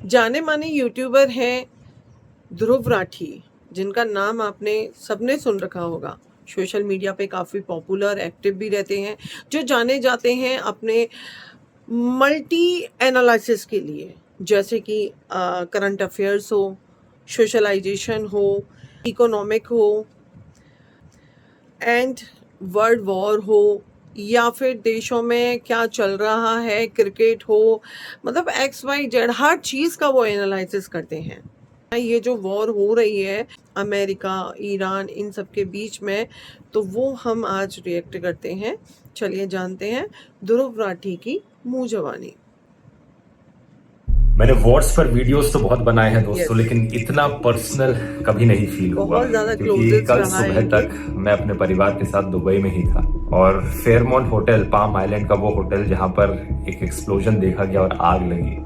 जाने माने यूट्यूबर हैं ध्रुव राठी, जिनका नाम आपने सबने सुन रखा होगा। सोशल मीडिया पे काफ़ी पॉपुलर, एक्टिव भी रहते हैं, जो जाने जाते हैं अपने मल्टी एनालिसिस के लिए, जैसे कि करंट अफेयर्स हो, सोशलाइजेशन हो, इकोनॉमिक हो एंड वर्ल्ड वॉर हो, या फिर देशों में क्या चल रहा है, क्रिकेट हो, मतलब एक्स वाई जेड हर चीज़ का वो एनालिसिस करते हैं। ये जो वॉर हो रही है अमेरिका, ईरान, इन सब के बीच में, तो वो हम आज रिएक्ट करते हैं। चलिए जानते हैं ध्रुव राठी की मुंह जवानी। मैंने वॉट्स पर वीडियोस तो बहुत बनाए हैं दोस्तों, लेकिन इतना पर्सनल कभी नहीं फील हुआ, बहुत ज़्यादा क्योंकि क्लोजेस्ट कल रहा है सुबह तक मैं अपने परिवार के साथ दुबई में ही था और फेयरमाउंट होटल, पाम आइलैंड का वो होटल जहां पर एक एक्सप्लोजन देखा गया और आग लगी,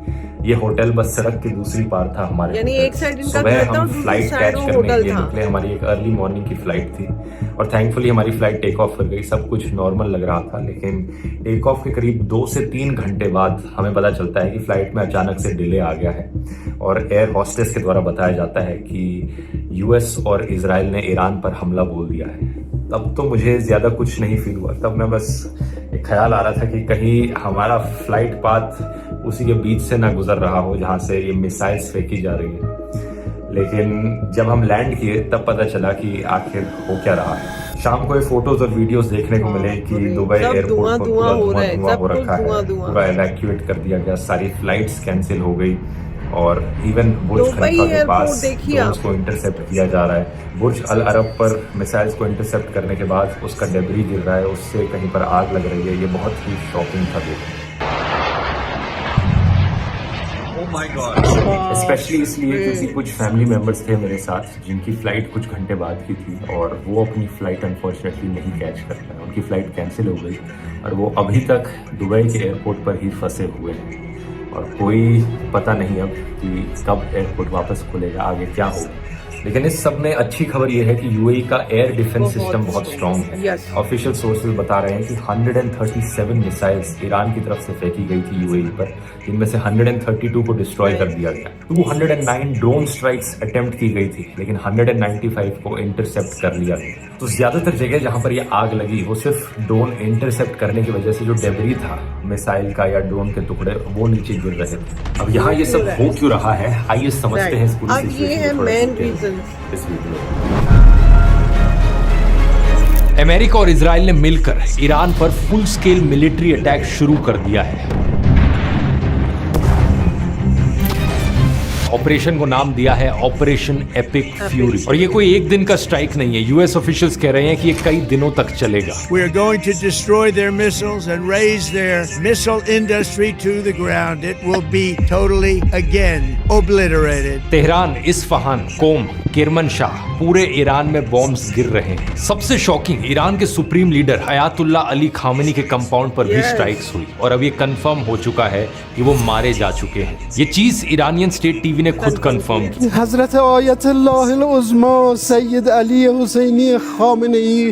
ये होटल बस सड़क की दूसरी पार था हमारे। यानी एक साइड इनका सुबह घर था और हम दूसरी फ्लाइट साइड कैच वो करने के होटल लिए था। निकले, हमारी एक अर्ली मॉर्निंग की फ्लाइट थी और थैंकफुली हमारी फ्लाइट टेक ऑफ कर गई। सब कुछ नॉर्मल लग रहा था, लेकिन टेक ऑफ के करीब 2 से 3 घंटे बाद हमें पता चलता है कि फ्लाइट में अचानक से डिले आ गया है और एयर होस्टेस के द्वारा बताया जाता है कि यूएस और इजराइल ने ईरान पर हमला बोल दिया है। तब तो मुझे ज्यादा कुछ नहीं फील हुआ, तब मैं बस एक ख्याल आ रहा था कि कहीं हमारा फ्लाइट पाथ उसी के बीच से ना गुजर रहा हो जहां से ये मिसाइल्स फेंकी जा रही है। लेकिन जब हम लैंड किए तब पता चला कि आखिर हो क्या रहा है। शाम को ये फोटोज और वीडियोस देखने को मिले कि दुबई एयरपोर्ट पर पूरा धुआं हो रखा है, पूरा इवैक्यूएट कर दिया गया, सारी फ्लाइट्स कैंसिल हो गई और इवन बुर्ज खलीफा के पास ड्रोन्स को इंटरसेप्ट किया जा रहा है। बुर्ज अल अरब पर मिसाइल्स को इंटरसेप्ट करने के बाद उसका डेब्री गिर रहा है, उससे कहीं पर आग लग रही है। ये बहुत ही शॉकिंग था देखना, स्पेशली इसलिए क्योंकि कुछ फैमिली मेंबर्स थे मेरे साथ जिनकी फ्लाइट कुछ घंटे बाद की थी और वो अपनी फ्लाइट अनफॉर्चुनेटली नहीं कैच कर पाए, उनकी फ्लाइट कैंसिल हो गई और वो अभी तक दुबई के एयरपोर्ट पर ही फंसे हुए हैं और कोई पता नहीं अब कि कब एयरपोर्ट वापस खुलेगा, आगे क्या होगा। लेकिन इस सब में अच्छी खबर यह है कि यूएई का एयर डिफेंस सिस्टम बहुत स्ट्रांग है। ऑफिशियल सोर्सेज बता रहे हैं कि 137 मिसाइल्स ईरान की तरफ से फेंकी गई थी यूएई पर, जिनमें से 132 को डिस्ट्रॉय कर दिया गया। 209 ड्रोन स्ट्राइक्स अटेम्प्ट की गई थी, लेकिन 195 को इंटरसेप्ट कर लिया गया। तो ज्यादातर जगह जहां पर ये आग लगी वो सिर्फ ड्रोन इंटरसेप्ट करने की वजह से जो डेब्री था मिसाइल का या ड्रोन के टुकड़े वो नीचे गिर रहे थे। अब यहाँ ये सब हो क्यों रहा है, आइए समझते हैं इस पूरी सिचुएशन को इस वीडियो। अमेरिका और इजराइल ने मिलकर ईरान पर फुल स्केल मिलिट्री अटैक शुरू कर दिया है। ऑपरेशन को नाम दिया है ऑपरेशन एपिक फ्यूरी और ये कोई एक दिन का स्ट्राइक नहीं है। यूएस ऑफिशियल्स कह रहे हैं कि ये कई दिनों तक चलेगा। We are going to destroy their missiles and raise their missile industry to the ground. It will be totally again obliterated. Tehran, Isfahan, Qom, Kermanshah, पूरे ईरान में बॉम्ब्स गिर रहे हैं। सबसे शॉकिंग, ईरान के supreme leader Ayatollah Ali Khamenei के compound पर भी स्ट्राइक्स हुई और अब ये कंफर्म हो चुका है कि वो मारे जा चुके हैं। ये चीज ईरानियन स्टेट टीवी ने खुद कंफर्म की। हजरत आयतुल्लाह उज़्मा सैयद अली हुसैनी खामेनी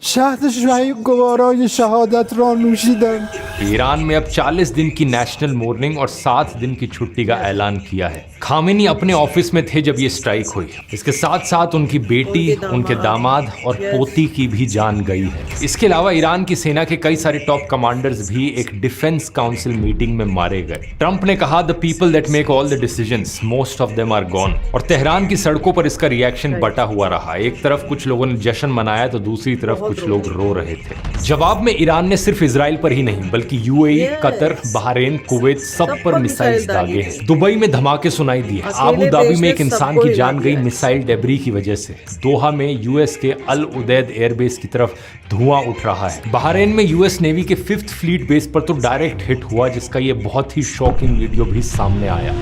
शहद शाही गवाराय शहादत रा नूशिदन। ईरान में अब 40 दिन की नेशनल मोर्निंग और 7 दिन की छुट्टी का ऐलान किया है। खामेनी अपने ऑफिस में थे जब ये स्ट्राइक हुई। इसके साथ साथ उनकी बेटी, उनके दामाद और पोती की भी जान गई है। इसके अलावा ईरान की सेना के कई सारे टॉप कमांडर्स भी एक डिफेंस काउंसिल मीटिंग में मारे गए। ट्रंप ने कहा, the people that make all the decisions, most of them are gone. और तेहरान की सड़कों पर इसका रिएक्शन बटा हुआ रहा। एक तरफ कुछ लोगों ने जश्न मनाया तो दूसरी तरफ कुछ लोग रो रहे थे। जवाब में ईरान ने सिर्फ इजराइल पर ही नहीं बल्कि यूएई, कतर, बहरीन, कुवैत सब पर मिसाइल्स दागे हैं। दुबई में धमाके सुनाई दिए। आबू धाबी में एक इंसान की जान गई मिसाइल डेब्री की वजह से। दोहा में यूएस के अल उदैद एयरबेस की तरफ धुआं उठ रहा है। बहरीन में यूएस नेवी के 5th फ्लीट बेस पर तो डायरेक्ट हिट हुआ, जिसका ये बहुत ही शॉकिंग वीडियो भी सामने आया।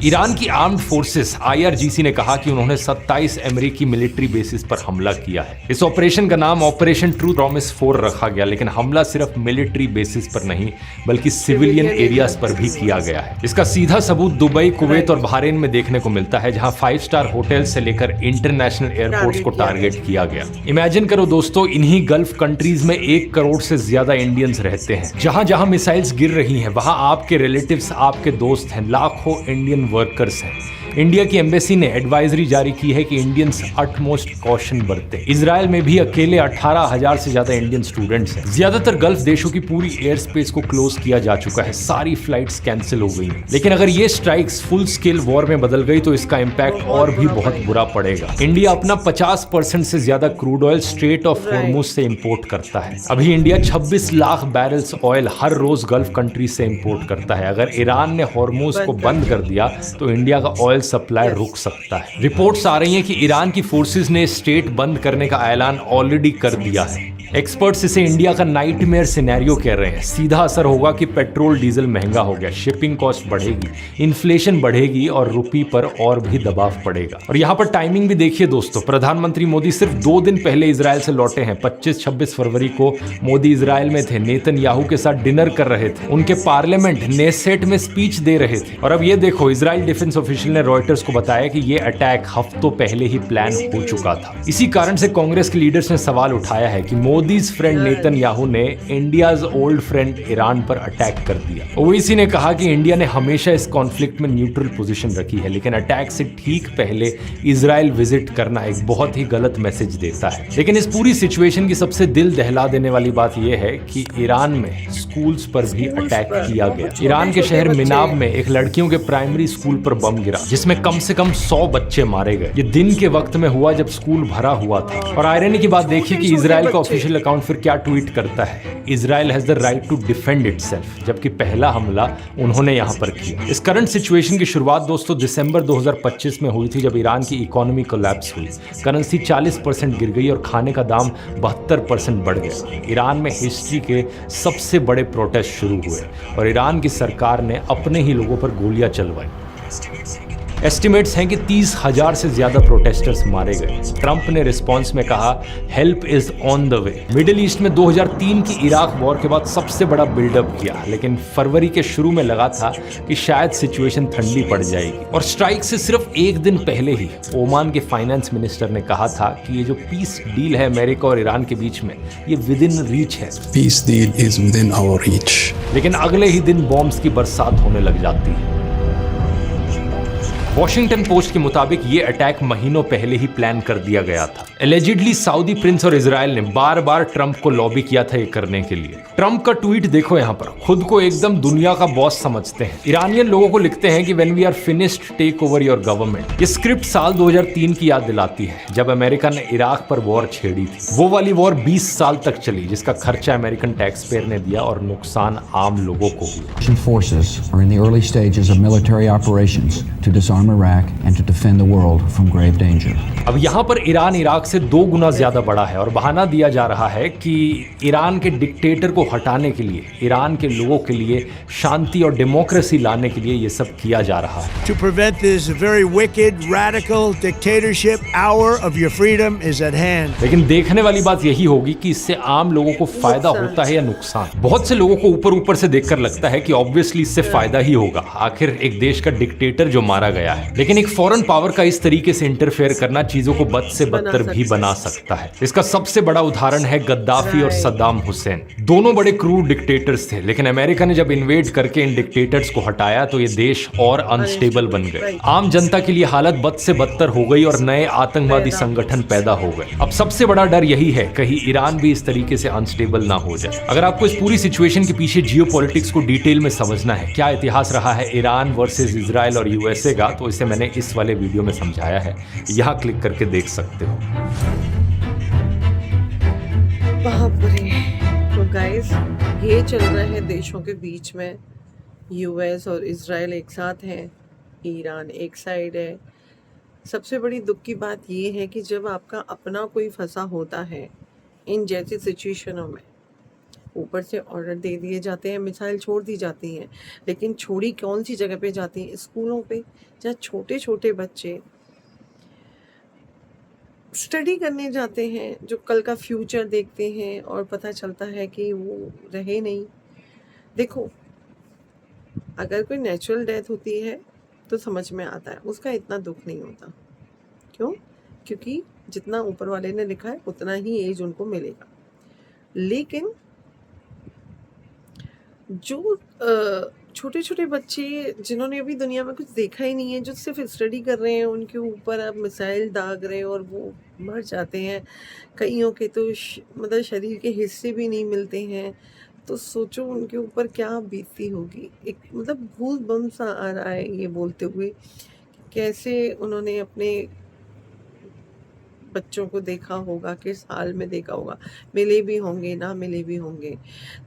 ईरान की आर्म्ड फोर्सेस IRGC ने कहा कि उन्होंने 27 अमेरिकी मिलिट्री बेसिस पर हमला किया है। इस ऑपरेशन का नाम ऑपरेशन ट्रू प्रॉमिस 4 रखा गया, लेकिन हमला सिर्फ मिलिट्री बेसिस पर नहीं बल्कि सिविलियन एरियाज पर भी किया गया है। इसका सीधा सबूत दुबई, कुवैत और बहरीन में देखने को मिलता है, जहां 5 स्टार होटल से लेकर इंटरनेशनल एयरपोर्ट्स को टारगेट किया गया। इमेजिन करो दोस्तों, इन्हीं गल्फ कंट्रीज में 1 करोड़ से ज्यादा इंडियंस रहते हैं। जहां जहां मिसाइल्स गिर रही हैं वहां आपके रिलेटिव्स, आपके दोस्त हैं, लाखों इंडियन वर्कर्स हैं। इंडिया की एम्बेसी ने एडवाइजरी जारी की है कि इंडियंस अटमोस्ट कॉशन बरतें। इजराइल में भी अकेले 18,000 से ज्यादा इंडियन स्टूडेंट्स हैं। ज्यादातर गल्फ देशों की पूरी एयर स्पेस को क्लोज किया जा चुका है, सारी फ्लाइट्स कैंसिल हो गई हैं। लेकिन अगर ये स्ट्राइक्स फुल स्केल वॉर में बदल गई तो इसका इम्पैक्ट और भी बहुत बुरा पड़ेगा। इंडिया अपना 50% से ज्यादा crude oil straight of Hormuz से इंपोर्ट करता है। अभी इंडिया 26 लाख बैरल्स ऑयल हर रोज गल्फ कंट्री से इंपोर्ट करता है। अगर ईरान ने हॉर्मुज को बंद कर दिया तो इंडिया का ऑयल सप्लाई रुक सकता है। रिपोर्ट्स आ रही हैं कि ईरान की फोर्सेस ने स्टेट बंद करने का ऐलान ऑलरेडी कर दिया है। एक्सपर्ट्स इसे इंडिया का नाइटमेयर सिनेरियो कह रहे हैं। सीधा असर होगा कि पेट्रोल डीजल महंगा हो गया, शिपिंग कॉस्ट बढ़ेगी, इन्फ्लेशन बढ़ेगी और रुपये पर और भी दबाव पड़ेगा। और यहाँ पर टाइमिंग भी देखिए दोस्तों, प्रधानमंत्री मोदी सिर्फ 2 दिन पहले इजराइल से लौटे हैं। 25-26 फरवरी को मोदी इजराइल में थे, नेतन्याहू के साथ डिनर कर रहे थे, उनके पार्लियामेंट नेसेट में स्पीच दे रहे थे। और अब ये देखो, इजराइल डिफेंस ऑफिशियल ने रॉयटर्स को बताया कि ये अटैक हफ्तों पहले ही प्लान हो चुका था। इसी कारण से कांग्रेस के लीडर्स ने सवाल उठाया है कि मोदीज फ्रेंड नेतन्याहू ने इंडियाज ओल्ड फ्रेंड ईरान पर अटैक कर दिया। ओवैसी ने कहा कि इंडिया ने हमेशा इस कॉन्फ्लिक्ट में न्यूट्रल पोजीशन रखी है, लेकिन अटैक से ठीक पहले इजराइल विजिट करना एक बहुत ही गलत मैसेज देता है। लेकिन इस पूरी सिचुएशन की सबसे दिल दहला देने वाली बात यह है कि ईरान में स्कूल्स पर भी अटैक किया गया। ईरान के शहर मिनाब में एक लड़कियों के प्राइमरी स्कूल पर बम गिरा, जिसमें कम से कम 100 बच्चे मारे गए। ये दिन के वक्त में हुआ जब स्कूल भरा हुआ था। और आयरनी की बात देखिए कि इजराइल का ऑफिशियल अकाउंट फिर क्या ट्वीट करता है, Israel has the right to defend itself, जबकि पहला हमला उन्होंने यहां पर किया। इस करंट सिचुएशन की शुरुआत दोस्तों दिसंबर 2025 में हुई थी, जब ईरान की इकोनॉमी कोलैप्स हुई, करेंसी 40% गिर गई और खाने का दाम 72% बढ़ गया। ईरान में हिस्ट्री के सबसे बड़े प्रोटेस्ट शुरू हुए और ईरान की सरकार ने अपने ही लोगों पर गोलियां चलवाई। एस्टिमेट्स हैं कि 30,000 से ज्यादा प्रोटेस्टर्स मारे गए। ट्रंप ने रिस्पॉन्स में कहा, help is on the way. Middle east में 2003 की इराक वॉर के बाद सबसे बड़ा बिल्डअप किया, लेकिन फरवरी के शुरू में लगा था कि शायद सिचुएशन ठंडी पड़ जाएगी। और स्ट्राइक से सिर्फ 1 दिन पहले ही ओमान के फाइनेंस मिनिस्टर ने कहा था कि ये जो पीस डील है अमेरिका और ईरान के बीच में, ये विद इन रीच है। Peace deal is within our reach. लेकिन अगले ही दिन बॉम्ब्स की बरसात होने लग जाती है। वॉशिंगटन पोस्ट के मुताबिक ये अटैक महीनों पहले ही प्लान कर दिया गया था। एलिजिडली सऊदी प्रिंस और इजराइल ने बार बार ट्रंप को लॉबी किया था ये करने के लिए। ट्रंप का ट्वीट देखो यहाँ पर, खुद को एकदम दुनिया का बॉस समझते हैं। ईरानियन लोगों को लिखते हैं कि when we are finished take over your government. ये स्क्रिप्ट साल 2003 की याद दिलाती है, जब अमेरिका ने इराक पर वॉर छेड़ी थी। वो वाली वॉर 20 साल तक चली, जिसका खर्चा अमेरिकन टैक्स पेयर ने दिया और नुकसान आम लोगों को हुआ। Russian forces are in the early stages of military operations to disarm Iraq and to defend the world from grave danger. अब यहाँ पर ईरान इराक से 2 गुना ज्यादा बड़ा है और बहाना दिया जा रहा है कि ईरान के डिक्टेटर को हटाने के लिए, ईरान के लोगों के लिए शांति और डेमोक्रेसी लाने के लिए ये सब किया जा रहा है। To prevent this very wicked, radical dictatorship, hour of your freedom is at hand. लेकिन देखने वाली बात यही होगी कि इससे आम लोगों को फायदा होता है या नुकसान। बहुत से लोगों को ऊपर ऊपर से देखकर लगता है कि ऑब्वियसली इससे फायदा ही होगा, आखिर एक देश का डिक्टेटर जो मारा गया है। लेकिन एक फॉरेन पावर का इस तरीके से इंटरफेयर करना चीजों को बद से बदतर भी बना सकता है। इसका सबसे बड़ा उदाहरण है गद्दाफी और सद्दाम हुसैन। दोनों बड़े क्रूर डिक्टेटर्स थे, लेकिन अमेरिका ने जब इन्वेड करके इन डिक्टेटर्स को हटाया तो ये देश और अनस्टेबल बन गए। आम जनता के लिए हालत बद से बदतर हो गई और नए आतंकवादी संगठन पैदा हो गए। अब सबसे बड़ा डर यही है, कहीं ईरान भी इस तरीके से अनस्टेबल ना हो जाए। अगर आपको इस पूरी सिचुएशन के पीछे जियोपॉलिटिक्स को डिटेल में समझना है, क्या इतिहास रहा है ईरान वर्सेस इजराइल और यूएसए का, तो इसे मैंने इस वाले वीडियो में समझाया है, यहाँ क्लिक करके देख सकते हो। बाप रे। तो गाइस, ये चल रहा है देशों के बीच में, यूएस और इजराइल एक साथ हैं, ईरान एक साइड है। सबसे बड़ी दुख की बात ये है कि जब आपका अपना कोई फंसा होता है इन जैसी सिचुएशनों में, ऊपर से ऑर्डर दे दिए जाते हैं, मिसाइल छोड़ दी जाती हैं, लेकिन छोड़ी कौन सी जगह पे जाती हैं? स्कूलों पे, जहाँ छोटे छोटे बच्चे स्टडी करने जाते हैं, जो कल का फ्यूचर देखते हैं, और पता चलता है कि वो रहे नहीं। देखो, अगर कोई नेचुरल डेथ होती है तो समझ में आता है, उसका इतना दुख नहीं होता। क्यों? क्योंकि जितना ऊपर वाले ने लिखा है उतना ही एज उनको मिलेगा। लेकिन जो छोटे छोटे बच्चे जिन्होंने अभी दुनिया में कुछ देखा ही नहीं है, जो सिर्फ स्टडी कर रहे हैं, उनके ऊपर अब मिसाइल दाग रहे हैं और वो मर जाते हैं। कईयों के तो मतलब शरीर के हिस्से भी नहीं मिलते हैं। तो सोचो उनके ऊपर क्या बीतती होगी। एक मतलब भूत बम सा आ रहा है ये बोलते हुए, कैसे उन्होंने अपने बच्चों को देखा होगा, किस हाल में देखा होगा, मिले भी होंगे, ना मिले भी होंगे।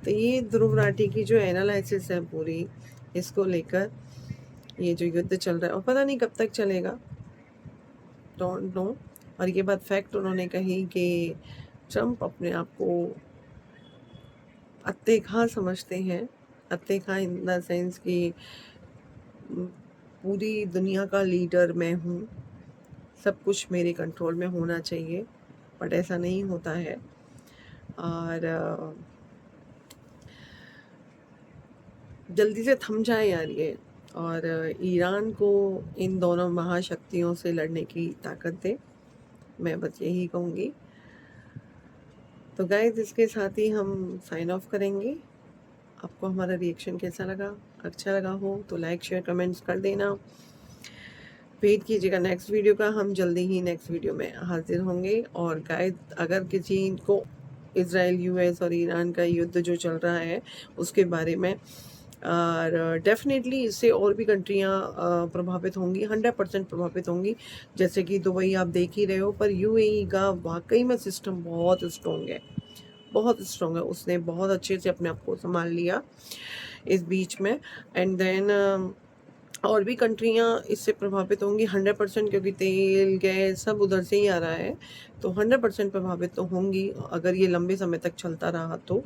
तो ये ध्रुव राठी की जो एनालिसिस है पूरी, इसको लेकर ये जो युद्ध चल रहा है, और पता नहीं कब तक चलेगा, डोंट नो। और ये बात फैक्ट उन्होंने कही कि ट्रम्प अपने आप को अत्ते खां समझते हैं। अत्ते खां इन द सेंस कि पूरी दुनिया का लीडर मैं हूँ, सब कुछ मेरे कंट्रोल में होना चाहिए, बट ऐसा नहीं होता है। और जल्दी से थम जाए यार ये, और ईरान को इन दोनों महाशक्तियों से लड़ने की ताकत दे, मैं बस यही कहूँगी। तो गाइस, इसके साथ ही हम साइन ऑफ करेंगे। आपको हमारा रिएक्शन कैसा लगा? अच्छा लगा हो तो लाइक शेयर कमेंट्स कर देना। वेट कीजिएगा नेक्स्ट वीडियो का, हम जल्दी ही नेक्स्ट वीडियो में हाजिर होंगे। और गाइस, अगर किसी को इज़राइल, यूएस और ईरान का युद्ध जो चल रहा है उसके बारे में, और डेफिनेटली इससे और भी कंट्रियां प्रभावित होंगी, 100% प्रभावित होंगी। जैसे कि दुबई आप देख ही रहे हो, पर यूएई का वाकई में सिस्टम बहुत स्ट्रॉन्ग है, बहुत स्ट्रॉन्ग है। उसने बहुत अच्छे से अपने आप को संभाल लिया इस बीच में। एंड देन और भी कंट्रियां इससे प्रभावित होंगी 100%, क्योंकि तेल, गैस सब उधर से ही आ रहा है। तो 100% प्रभावित तो होंगी अगर ये लंबे समय तक चलता रहा तो।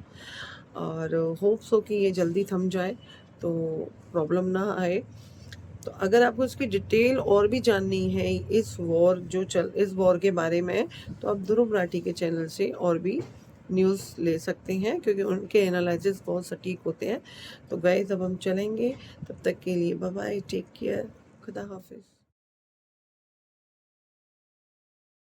और होप्स हो कि ये जल्दी थम जाए तो प्रॉब्लम ना आए। तो अगर आपको इसकी डिटेल और भी जाननी है इस वॉर के बारे में, तो आप ध्रुव राठी के चैनल से और भी न्यूज़ ले सकते हैं, क्योंकि उनके एनालिसिस बहुत सटीक होते हैं। तो गाइस, अब हम चलेंगे, तब तक के लिए बाय बाय, टेक केयर, खुदा हाफिज़।